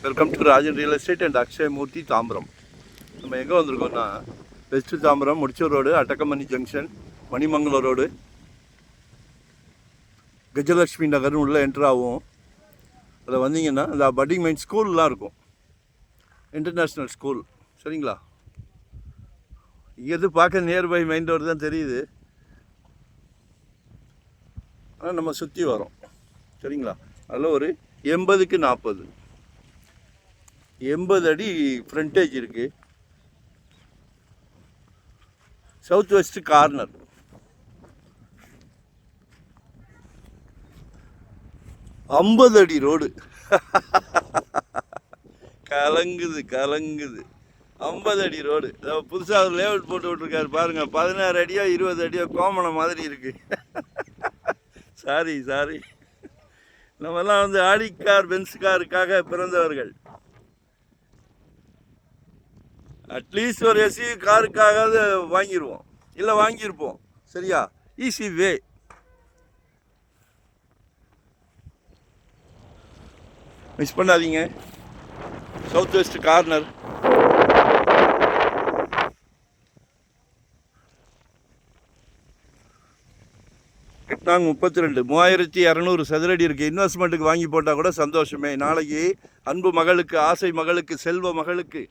Welcome to Rajan real estate and Akshayamurthy Tambaram. நம்ம எங்கே வந்திருக்கோம்னா west Tambaram, Mudichur road, Attakkamani junction, Manimangalam road, Gajalakshmi நகர்னு உள்ளே என்ட்ரு ஆகும். அதில் வந்தீங்கன்னா இந்த பட்டிங் மைண்ட் ஸ்கூல்லாம் இருக்கும், இன்டர்நேஷ்னல் ஸ்கூல். சரிங்களா? இங்கேருந்து பார்க்க நியர்பை மெயின் ரோடு தான் தெரியுது, ஆனால் நம்ம சுற்றி வரோம். சரிங்களா? அதில் ஒரு 80க்கு 40 80 அடி ஃப்ரண்டேஜ் இருக்குது. South west corner. ஐம்பது அடி ரோடு. கலங்குது 50 அடி ரோடு. புதுசாக லேஅவுட் போட்டு விட்ருக்காரு பாருங்கள். 16 அடியோ 20 அடியோ கோமணம் மாதிரி இருக்குது. சாரி, நம்மெல்லாம் வந்து ஆடி கார், பென்ஸ் காருக்காக பிறந்தவர்கள். அட்லீஸ்ட் ஒரு எஸ்யூவி காருக்காக வாங்கிடுவோம், இல்லை வாங்கியிருப்போம். சரியா? Easy way. மிஸ் பண்ணாதீங்க. South west corner. நாங்கள் 32 3200 சதுரடி இருக்குது. இன்வெஸ்ட்மெண்ட்டுக்கு வாங்கி போட்டால் கூட சந்தோஷமே. நாளைக்கு அன்பு மகளுக்கு, ஆசை மகளுக்கு, செல்வ மகளுக்கு,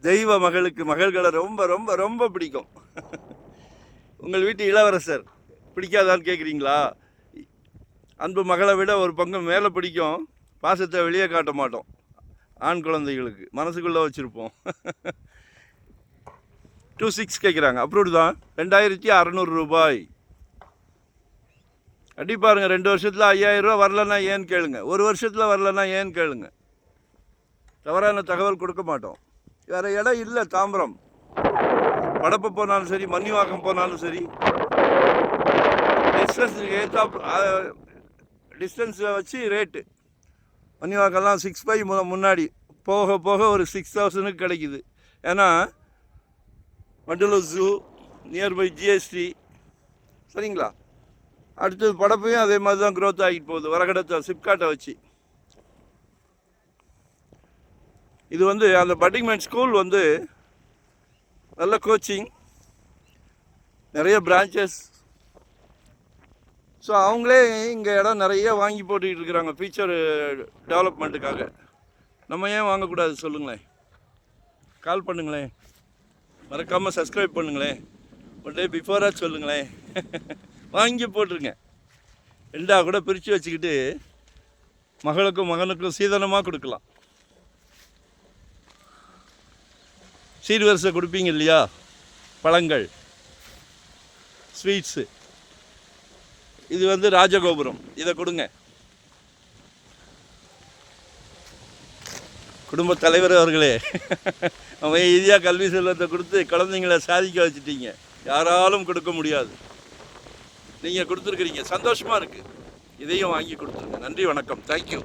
தெய்வ மகளுக்கு, மகள்களை ரொம்ப ரொம்ப ரொம்ப பிடிக்கும். உங்கள் வீட்டு இளவரசர் பிடிக்காதான்னு கேட்குறீங்களா? அன்பு மகளை விட ஒரு பங்கு மேலே பிடிக்கும். பாசத்தை வெளியே காட்ட மாட்டோம். ஆண் குழந்தைகளுக்கு மனசுக்குள்ளே வச்சுருப்போம். 26 கேட்குறாங்க. அப்ரூவ்டு தான். 2600 ரூபாய். அடி பாருங்கள். 2 வருஷத்தில் 5000 ரூபா வரலன்னா ஏன்னு கேளுங்க. 1 வருஷத்தில் வரலன்னா ஏன்னு கேளுங்க. தவறான தகவல் கொடுக்க மாட்டோம். வேறு இடம் இல்லை. தாம்பரம் படப்பு போனாலும் சரி, மன்னிவாக்கம் போனாலும் சரி, டிஸ்டன்ஸை வச்சு ரேட்டு. மன்னிவாக்கம்லாம் 6.5 முன்னாடி போக போக ஒரு 6000க்கு கிடைக்குது. ஏன்னா வண்டலூர் ஜூ, நியர்பை ஜிஎஸ்டி. சரிங்களா? அடுத்தது படப்பையும் அதே மாதிரி தான் க்ரோத் ஆகிட்டு போகுது, வரகடத்தை சிப்காட்டை வச்சு. இது வந்து அந்த பட்டிங் மைண்ட் ஸ்கூல் வந்து நல்ல கோச்சிங், நிறைய பிரான்ச்சஸ். ஸோ அவங்களே இங்கே இடம் நிறைய வாங்கி போட்டுக்கிட்டு இருக்கிறாங்க ஃபியூச்சர் டெவலப்மெண்ட்டுக்காக. நம்ம ஏன் வாங்கக்கூடாது சொல்லுங்களேன்? கால் பண்ணுங்களேன், மறக்காமல் சப்ஸ்கிரைப் பண்ணுங்களேன், ஒன் டே பிஃபோராக சொல்லுங்களேன். வாங்கி போட்டுருங்க. 2 கூட பிரித்து வச்சுக்கிட்டு மகளுக்கும் மகனுக்கும் சீதனமாக கொடுக்கலாம். சீர்வரிசை கொடுப்பீங்க இல்லையா? பழங்கள், ஸ்வீட்ஸு. இது வந்து ராஜகோபுரம். இதை கொடுங்க. குடும்ப தலைவர் அவர்களே, அவன் ஈஸியாக கல்வி செல்வத்தை கொடுத்து குழந்தைங்களை சாதிக்க வச்சுட்டீங்க. யாராலும் கொடுக்க முடியாது. நீங்கள் கொடுத்துருக்குறீங்க, சந்தோஷமாக இருக்குது. இதையும் வாங்கி கொடுத்துருங்க. நன்றி, வணக்கம், தேங்க்யூ.